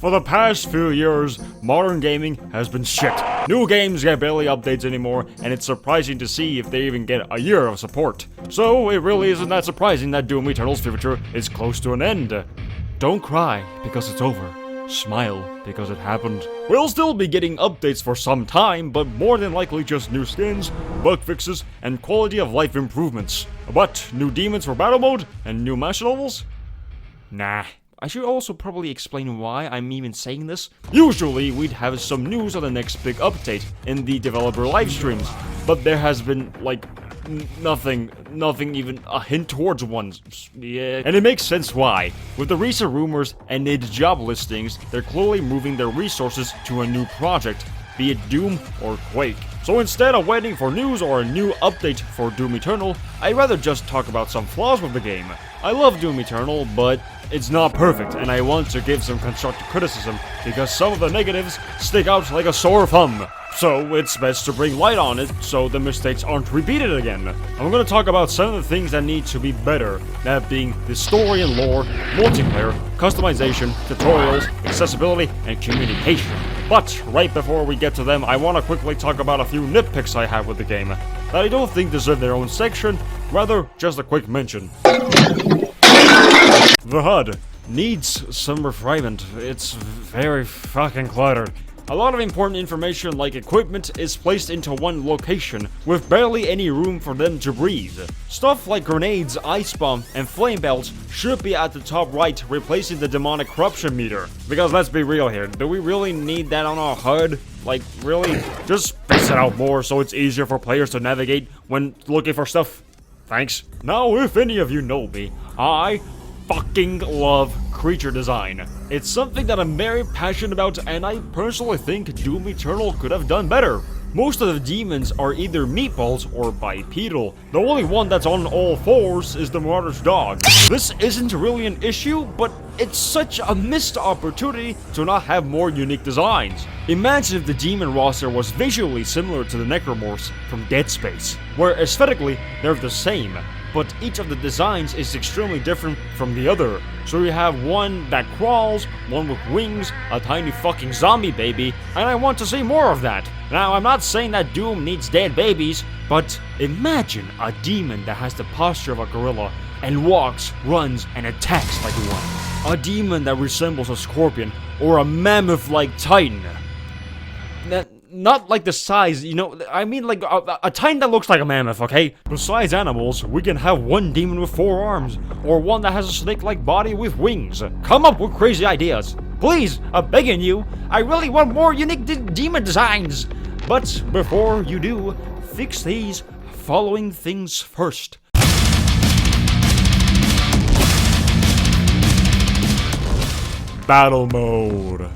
For the past few years, modern gaming has been shit. New games get barely updates anymore, and it's surprising to see if they even get a year of support. So it really isn't that surprising that Doom Eternal's future is close to an end. Don't cry because it's over. Smile because it happened. We'll still be getting updates for some time, but more than likely just new skins, bug fixes, and quality of life improvements. But new demons for battle mode and new master levels? Nah. I should also probably explain why I'm even saying this. Usually we'd have some news on the next big update in the developer live streams, but there has been like nothing even a hint towards one. Yeah. And it makes sense why. With the recent rumors and id job listings, they're clearly moving their resources to a new project, be it Doom or Quake. So instead of waiting for news or a new update for Doom Eternal, I'd rather just talk about some flaws with the game. I love Doom Eternal, but it's not perfect, and I want to give some constructive criticism because some of the negatives stick out like a sore thumb. So it's best to bring light on it so the mistakes aren't repeated again. I'm gonna talk about some of the things that need to be better, that being the story and lore, multiplayer, customization, tutorials, accessibility, and communication. But right before we get to them, I want to quickly talk about a few nitpicks I have with the game that I don't think deserve their own section, rather just a quick mention. The HUD needs some refinement. It's very fucking cluttered. A lot of important information like equipment is placed into one location, with barely any room for them to breathe. Stuff like grenades, ice bomb, and flame belts should be at the top right, replacing the demonic corruption meter. Because let's be real here, do we really need that on our HUD? Like, really? Just space it out more so it's easier for players to navigate when looking for stuff. Thanks. Now, if any of you know me, I fucking love creature design. It's something that I'm very passionate about, and I personally think Doom Eternal could have done better. Most of the demons are either meatballs or bipedal. The only one that's on all fours is the Marauder's dog. This isn't really an issue, but it's such a missed opportunity to not have more unique designs. Imagine if the demon roster was visually similar to the Necromorphs from Dead Space, where aesthetically they're the same, but each of the designs is extremely different from the other. So you have one that crawls, one with wings, a tiny fucking zombie baby, and I want to see more of that. Now, I'm not saying that Doom needs dead babies, but imagine a demon that has the posture of a gorilla and walks, runs, and attacks like one. A demon that resembles a scorpion or a mammoth-like titan. Not like the size, you know, I mean like a titan that looks like a mammoth, okay? Besides animals, we can have one demon with 4 arms, or one that has a snake-like body with wings. Come up with crazy ideas. Please, I'm begging you, I really want more unique demon designs. But before you do, fix these following things first. Battle mode.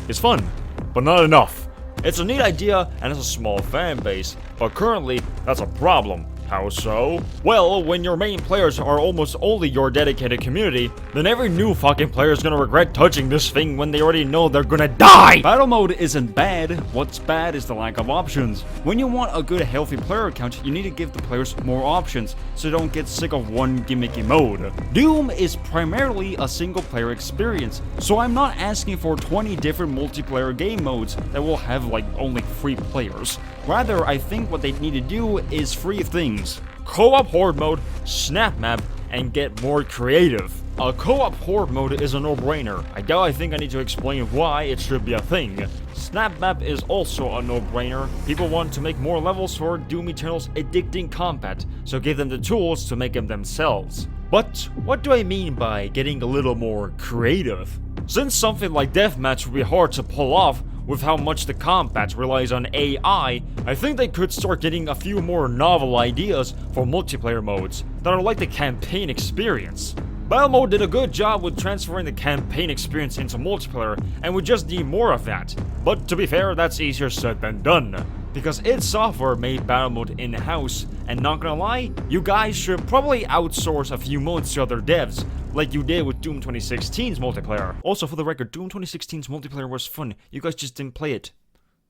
It's fun, but not enough. It's a neat idea and has a small fan base, but currently that's a problem. How so? Well, when your main players are almost only your dedicated community, then every new fucking player is gonna regret touching this thing when they already know they're gonna die! Battle mode isn't bad, what's bad is the lack of options. When you want a good healthy player count, you need to give the players more options, so they don't get sick of one gimmicky mode. Doom is primarily a single player experience, so I'm not asking for 20 different multiplayer game modes that will have like only 3 players. Rather, I think what they need to do is 3 things. Co-op horde mode, snap map, and get more creative. A co-op horde mode is a no-brainer. I think I need to explain why it should be a thing. Snap map is also a no-brainer. People want to make more levels for Doom Eternal's addicting combat, so give them the tools to make them themselves. But what do I mean by getting a little more creative? Since something like deathmatch would be hard to pull off with how much the combat relies on AI, I think they could start getting a few more novel ideas for multiplayer modes that are like the campaign experience. Battle mode did a good job with transferring the campaign experience into multiplayer, and we just need more of that. But to be fair, that's easier said than done, because id Software made battle mode in-house, and not gonna lie, you guys should probably outsource a few modes to other devs, like you did with Doom 2016's multiplayer. Also, for the record, Doom 2016's multiplayer was fun, you guys just didn't play it.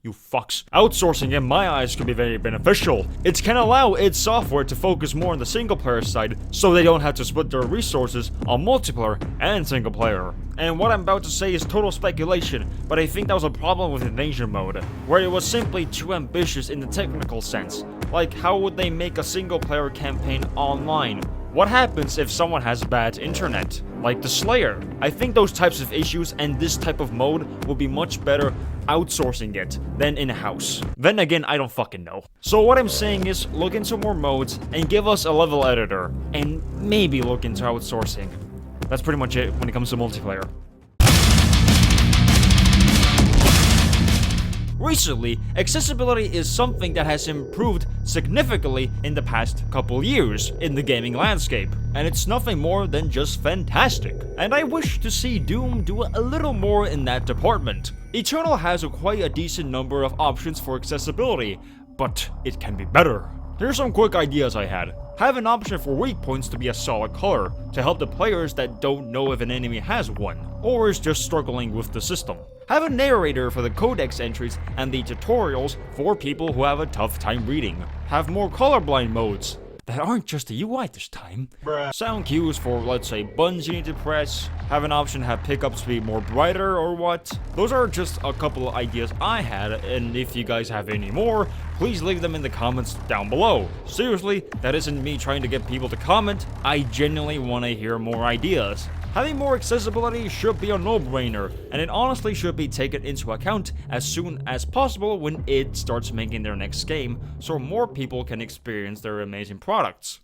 You fucks. Outsourcing, in my eyes, can be very beneficial. It can allow its software to focus more on the single-player side, so they don't have to split their resources on multiplayer and single-player. And what I'm about to say is total speculation, but I think that was a problem with Invasion mode, where it was simply too ambitious in the technical sense. Like, how would they make a single-player campaign online? What happens if someone has bad internet? Like the Slayer. I think those types of issues and this type of mode will be much better outsourcing it than in-house. Then again, I don't fucking know. So what I'm saying is, look into more modes and give us a level editor, and maybe look into outsourcing. That's pretty much it when it comes to multiplayer. Recently, accessibility is something that has improved significantly in the past couple years in the gaming landscape, and it's nothing more than just fantastic. And I wish to see Doom do a little more in that department. Eternal has quite a decent number of options for accessibility, but it can be better. Here's some quick ideas I had. Have an option for weak points to be a solid color, to help the players that don't know if an enemy has one, or is just struggling with the system. Have a narrator for the codex entries and the tutorials for people who have a tough time reading. Have more colorblind modes that aren't just the UI this time. Sound cues for, let's say, buttons you need to press. Have an option to have pickups be more brighter or what. Those are just a couple of ideas I had, and if you guys have any more, please leave them in the comments down below. Seriously, that isn't me trying to get people to comment. I genuinely want to hear more ideas. Having more accessibility should be a no-brainer, and it honestly should be taken into account as soon as possible when id starts making their next game, so more people can experience their amazing products.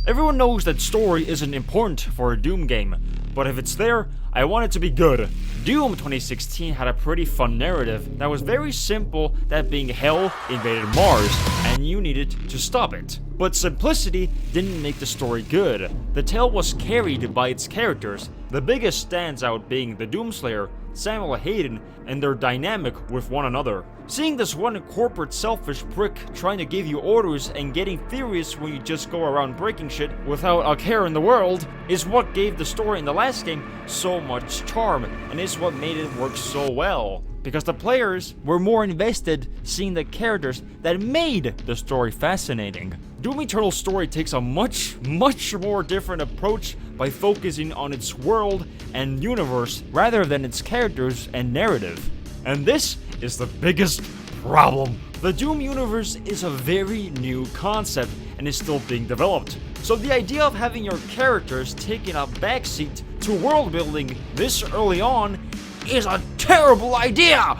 Everyone knows that story isn't important for a Doom game, but if it's there, I want it to be good. Doom 2016 had a pretty fun narrative that was very simple, that being hell invaded Mars, and you needed to stop it. But simplicity didn't make the story good. The tale was carried by its characters, the biggest standout being the Doomslayer, Samuel Hayden, and their dynamic with one another. Seeing this one corporate selfish prick trying to give you orders and getting furious when you just go around breaking shit without a care in the world is what gave the story in the last game so much charm, and is what made it work so well. Because the players were more invested seeing the characters that made the story fascinating. Doom Eternal's story takes a much more different approach by focusing on its world and universe rather than its characters and narrative. And this is the biggest problem. The Doom universe is a very new concept and is still being developed. So the idea of having your characters taking a backseat to world building this early on is a terrible idea!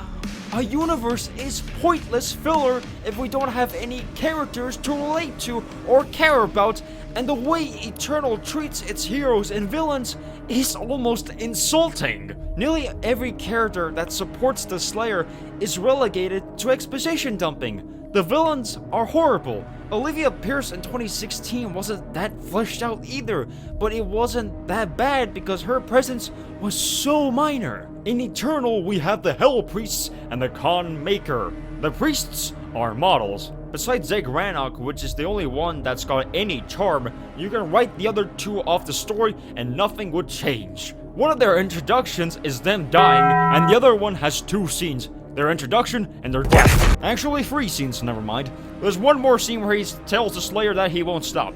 A universe is pointless filler if we don't have any characters to relate to or care about, and the way Eternal treats its heroes and villains is almost insulting. Nearly every character that supports the Slayer is relegated to exposition dumping. The villains are horrible. Olivia Pierce in 2016 wasn't that fleshed out either, but it wasn't that bad because her presence was so minor. In Eternal, we have the Hell Priests and the Con Maker. The priests are models. Besides Zeg Rannoch, which is the only one that's got any charm, you can write the other two off the story and nothing would change. One of their introductions is them dying, and the other one has two scenes. Their introduction and their death. Actually, 3 scenes, never mind. There's one more scene where he tells the Slayer that he won't stop.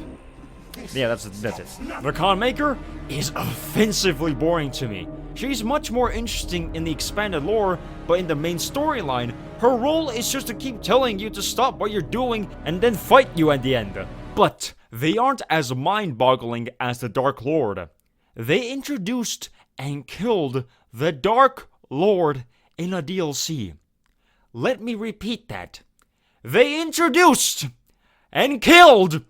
Yeah, that's it. The Con Maker is offensively boring to me. She's much more interesting in the expanded lore, but in the main storyline, her role is just to keep telling you to stop what you're doing and then fight you at the end. But they aren't as mind-boggling as the Dark Lord. They introduced and killed the Dark Lord in a DLC. Let me repeat that. They introduced and killed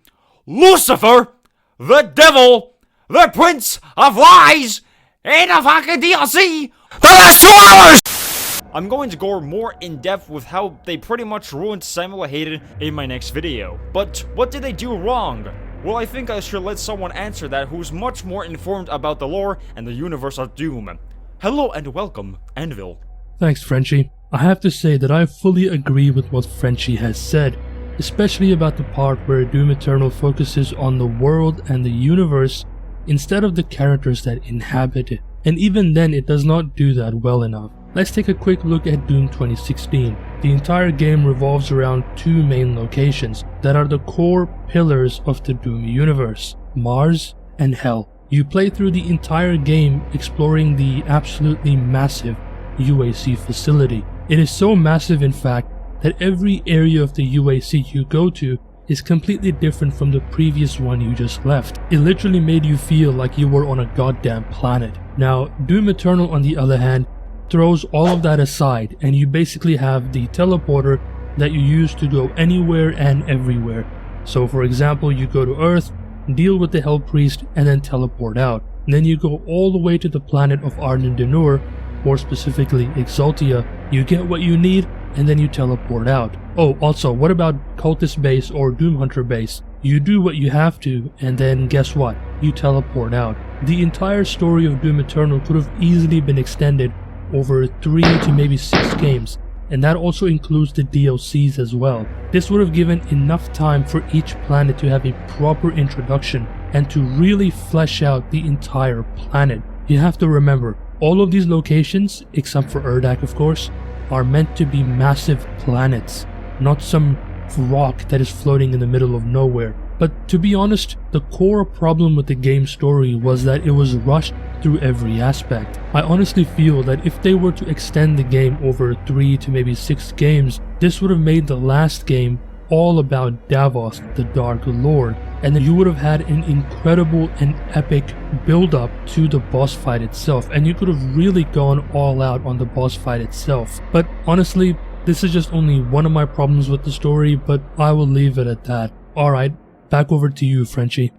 Lucifer, the devil, the Prince of Lies, in a fucking DLC the last 2 hours! I'm going to go more in depth with how they pretty much ruined Samuel Hayden in my next video. But what did they do wrong? Well, I think I should let someone answer that who's much more informed about the lore and the universe of Doom. Hello and welcome, Anvil. Thanks, Frenchie. I have to say that I fully agree with what Frenchie has said, especially about the part where Doom Eternal focuses on the world and the universe instead of the characters that inhabit it. and even then it does not do that well enough. Let's take a quick look at Doom 2016. The entire game revolves around two main locations that are the core pillars of the Doom universe, Mars and Hell. You play through the entire game exploring the absolutely massive UAC facility. It is so massive, in fact, that every area of the UAC you go to is completely different from the previous one you just left. It literally made you feel like you were on a goddamn planet. Now, Doom Eternal, on the other hand, throws all of that aside, and you basically have the teleporter that you use to go anywhere and everywhere. So for example, you go to Earth, deal with the Hell Priest, and then teleport out. And then you go all the way to the planet of Arden Denur, more specifically Exaltia, you get what you need, and then you teleport out. Oh, also, what about Cultist Base or Doom Hunter Base? You do what you have to, and then guess what? You teleport out. The entire story of Doom Eternal could have easily been extended over 3 to maybe 6 games, and that also includes the DLCs as well. This would have given enough time for each planet to have a proper introduction and to really flesh out the entire planet. You have to remember, all of these locations, except for Urdak of course, are meant to be massive planets, not some rock that is floating in the middle of nowhere. But to be honest, the core problem with the game's story was that it was rushed through every aspect. I honestly feel that if they were to extend the game over 3 to maybe 6 games, this would have made the last game all about Davos, the Dark Lord, and then you would have had an incredible and epic build-up to the boss fight itself, and you could have really gone all out on the boss fight itself. But honestly, this is just only one of my problems with the story, but I will leave it at that. Alright, back over to you, Frenchie.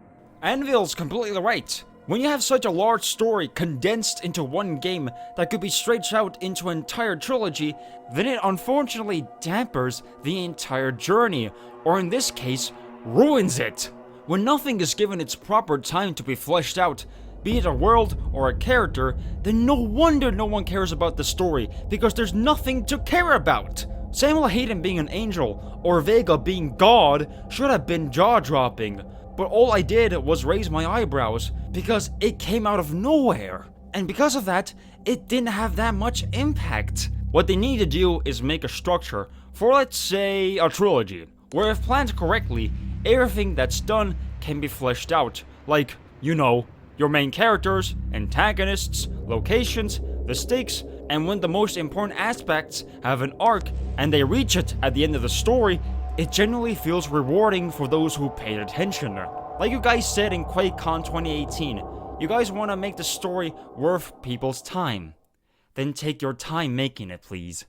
Anvil's completely right. When you have such a large story condensed into one game that could be stretched out into an entire trilogy, then it unfortunately dampers the entire journey, or in this case, ruins it. When nothing is given its proper time to be fleshed out, be it a world or a character, then no wonder no one cares about the story, because there's nothing to care about. Samuel Hayden being an angel, or Vega being God, should have been jaw-dropping. But all I did was raise my eyebrows, because it came out of nowhere. And because of that, it didn't have that much impact. What they need to do is make a structure for, let's say, a trilogy, where if planned correctly, everything that's done can be fleshed out. Like, you know, your main characters, antagonists, locations, the stakes, and when the most important aspects have an arc and they reach it at the end of the story, it generally feels rewarding for those who paid attention. Like you guys said in QuakeCon 2018, you guys want to make the story worth people's time. Then take your time making it, please.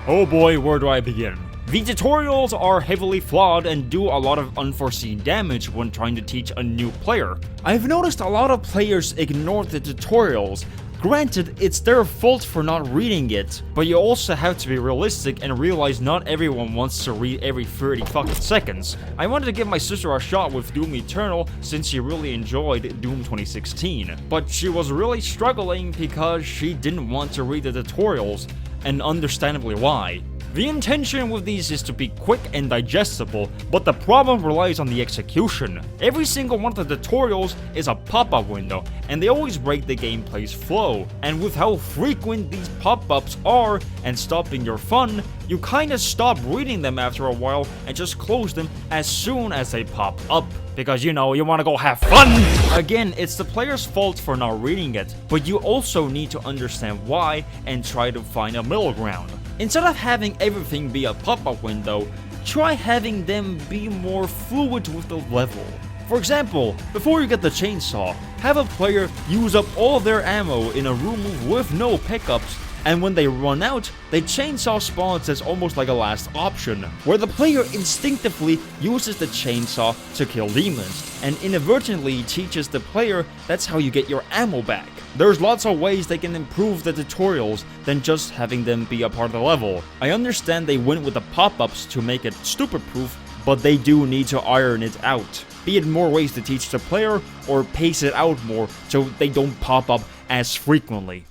Oh boy, where do I begin? The tutorials are heavily flawed and do a lot of unforeseen damage when trying to teach a new player. I've noticed a lot of players ignore the tutorials. Granted, it's their fault for not reading it, but you also have to be realistic and realize not everyone wants to read every 30 fucking seconds. I wanted to give my sister a shot with Doom Eternal since she really enjoyed Doom 2016, but she was really struggling because she didn't want to read the tutorials, and understandably why. The intention with these is to be quick and digestible, but the problem relies on the execution. Every single one of the tutorials is a pop-up window, and they always break the gameplay's flow. And with how frequent these pop-ups are and stopping your fun, you kinda stop reading them after a while and just close them as soon as they pop up. Because, you know, you wanna go have fun! Again, it's the player's fault for not reading it, but you also need to understand why and try to find a middle ground. Instead of having everything be a pop-up window, try having them be more fluid with the level. For example, before you get the chainsaw, have a player use up all their ammo in a room with no pickups, and when they run out, the chainsaw spawns as almost like a last option, where the player instinctively uses the chainsaw to kill demons, and inadvertently teaches the player that's how you get your ammo back. There's lots of ways they can improve the tutorials than just having them be a part of the level. I understand they went with the pop-ups to make it stupid-proof, but they do need to iron it out. Be it more ways to teach the player, or pace it out more so they don't pop up as frequently.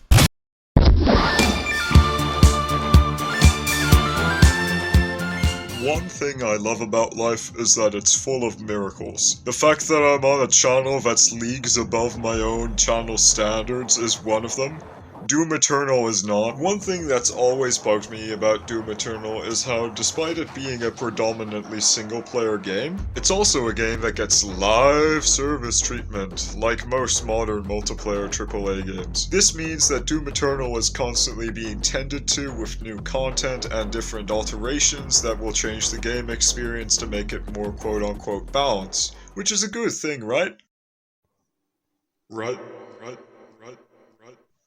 One thing I love about life is that it's full of miracles. The fact that I'm on a channel that's leagues above my own channel standards is one of them. Doom Eternal is not. One thing that's always bugged me about Doom Eternal is how, despite it being a predominantly single-player game, it's also a game that gets live service treatment, like most modern multiplayer AAA games. This means that Doom Eternal is constantly being tended to with new content and different alterations that will change the game experience to make it more quote-unquote balanced, which is a good thing, right? Right.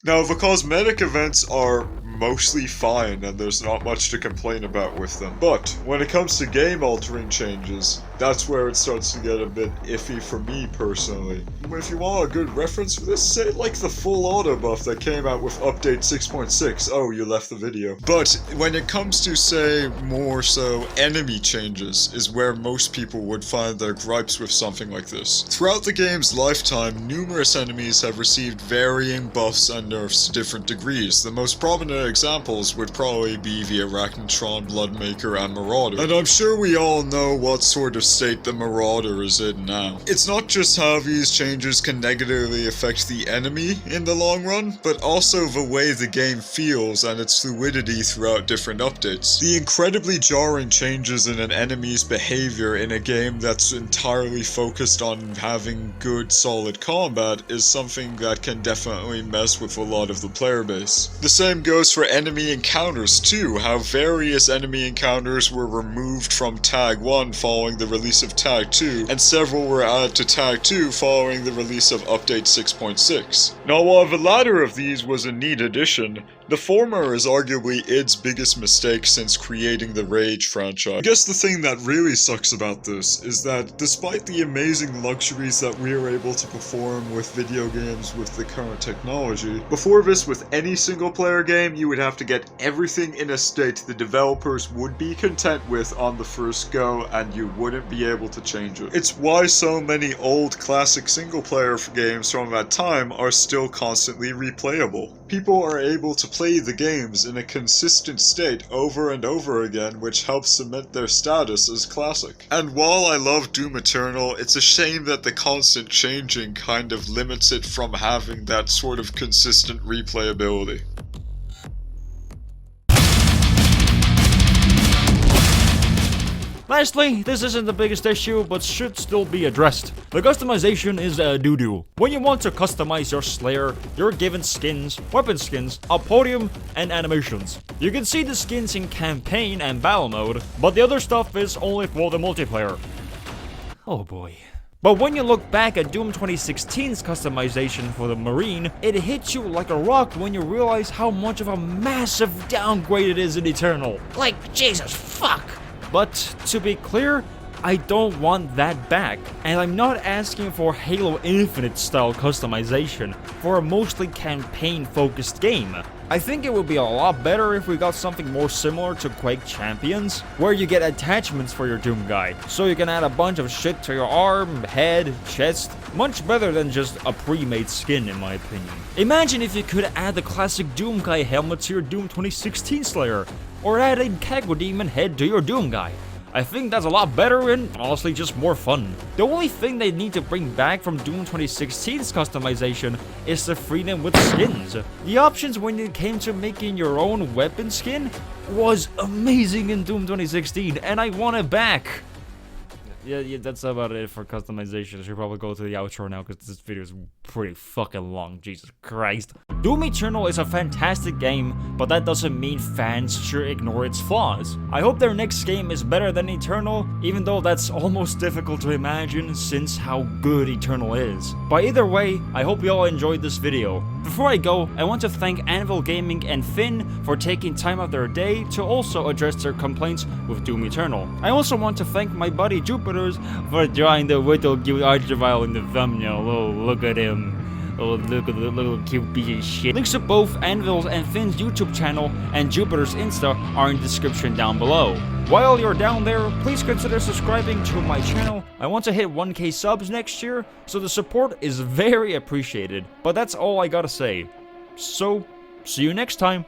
Now, the cosmetic events are mostly fine and there's not much to complain about with them, but when it comes to game-altering changes, that's where it starts to get a bit iffy for me personally. If you want a good reference for this, say like the full auto buff that came out with update 6.6. Oh, you left the video. But when it comes to, say, more so enemy changes is where most people would find their gripes with something like this. Throughout the game's lifetime, numerous enemies have received varying buffs and nerfs to different degrees. The most prominent examples would probably be the Arachnotron, Bloodmaker, and Marauder. And I'm sure we all know what sort of state the Marauder is in now. It's not just how these changes can negatively affect the enemy in the long run, but also the way the game feels and its fluidity throughout different updates. The incredibly jarring changes in an enemy's behavior in a game that's entirely focused on having good, solid combat is something that can definitely mess with a lot of the player base. The same goes for enemy encounters too, how various enemy encounters were removed from Tag 1 following the release of Tag 2, and several were added to Tag 2 following the release of Update 6.6. Now, while the latter of these was a neat addition, the former is arguably id's biggest mistake since creating the Rage franchise. I guess the thing that really sucks about this is that despite the amazing luxuries that we are able to perform with video games with the current technology, before this with any single player game you would have to get everything in a state the developers would be content with on the first go and you wouldn't be able to change it. It's why so many old classic single player games from that time are still constantly replayable. People are able to play the games in a consistent state over and over again, which helps cement their status as classic. And while I love Doom Eternal, it's a shame that the constant changing kind of limits it from having that sort of consistent replayability. Lastly, this isn't the biggest issue, but should still be addressed. The customization is doo-doo. When you want to customize your Slayer, you're given skins, weapon skins, a podium, and animations. You can see the skins in campaign and battle mode, but the other stuff is only for the multiplayer. Oh boy. But when you look back at Doom 2016's customization for the Marine, it hits you like a rock when you realize how much of a massive downgrade it is in Eternal. Like, Jesus fuck! But, to be clear, I don't want that back, and I'm not asking for Halo Infinite style customization for a mostly campaign-focused game. I think it would be a lot better if we got something more similar to Quake Champions, where you get attachments for your Doom guy, so you can add a bunch of shit to your arm, head, chest, much better than just a pre-made skin in my opinion. Imagine if you could add the classic Doom guy helmet to your Doom 2016 Slayer, or add a Kagwa Demon head to your Doom guy. I think that's a lot better and honestly just more fun. The only thing they need to bring back from Doom 2016's customization is the freedom with skins. The options when it came to making your own weapon skin was amazing in Doom 2016 and I want it back. Yeah, that's about it for customization. I should probably go to the outro now because this video is pretty fucking long. Jesus Christ. Doom Eternal is a fantastic game, but that doesn't mean fans should ignore its flaws. I hope their next game is better than Eternal, even though that's almost difficult to imagine since how good Eternal is. But either way, I hope you all enjoyed this video. Before I go, I want to thank Anvil Gaming and Phinn for taking time out their day to also address their complaints with Doom Eternal. I also want to thank my buddy Jupiter for drawing the little cute Archivile in the thumbnail. Oh, look at him. Oh, look at the little cute piece of shit. Links to both Anvil's and Phinn's YouTube channel and Jupiter's Insta are in the description down below. While you're down there, please consider subscribing to my channel. I want to hit 1K subs next year, so the support is very appreciated. But that's all I gotta say. So, see you next time.